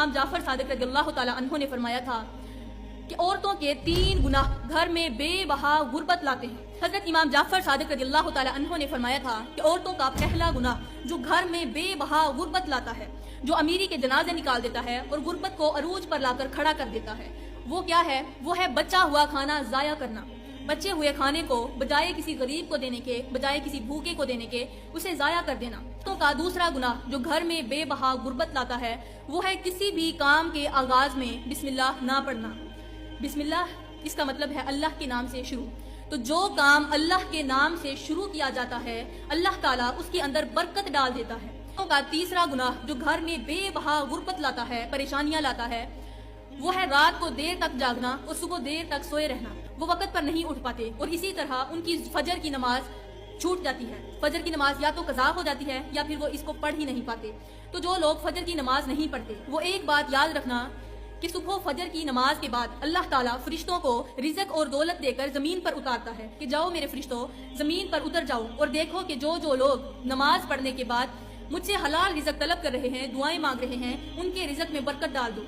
امام جعفر صادق رضی اللہ تعالی عنہ نے فرمایا تھا کہ عورتوں کے 3 گناہ گھر میں بے بہا غربت لاتے ہیں۔ حضرت امام جعفر صادق رضی اللہ تعالی عنہ نے فرمایا تھا کہ عورتوں کا پہلا گناہ جو گھر میں بے بہا غربت لاتا ہے، جو امیری کے جنازے نکال دیتا ہے اور غربت کو عروج پر لا کر کھڑا کر دیتا ہے، وہ کیا ہے؟ وہ ہے بچا ہوا کھانا ضائع کرنا۔ بچے ہوئے کھانے کو بجائے کسی غریب کو دینے کے، بجائے کسی بھوکے کو دینے کے، اسے ضائع کر دینا۔ تو کا دوسرا گناہ جو گھر میں بے بہا غربت لاتا ہے، وہ ہے کسی بھی کام کے آغاز میں بسم اللہ نہ پڑھنا۔ بسم اللہ اس کا مطلب ہے اللہ کے نام سے شروع۔ تو جو کام اللہ کے نام سے شروع کیا جاتا ہے، اللہ تعالیٰ اس کے اندر برکت ڈال دیتا ہے۔ تو کا تیسرا گناہ جو گھر میں بے بہا غربت لاتا ہے، پریشانیاں لاتا ہے، وہ ہے رات کو دیر تک جاگنا اور صبح دیر تک سوئے رہنا۔ وہ وقت پر نہیں اٹھ پاتے اور اسی طرح ان کی فجر کی نماز چھوٹ جاتی ہے۔ فجر کی نماز یا تو قضا ہو جاتی ہے یا پھر وہ اس کو پڑھ ہی نہیں پاتے۔ تو جو لوگ فجر کی نماز نہیں پڑھتے، وہ ایک بات یاد رکھنا کہ صبح فجر کی نماز کے بعد اللہ تعالیٰ فرشتوں کو رزق اور دولت دے کر زمین پر اتارتا ہے کہ جاؤ میرے فرشتوں، زمین پر اتر جاؤ اور دیکھو کہ جو لوگ نماز پڑھنے کے بعد مجھ سے حلال رزق طلب کر رہے ہیں، دعائیں مانگ رہے ہیں، ان کے رزق میں برکت ڈال دو۔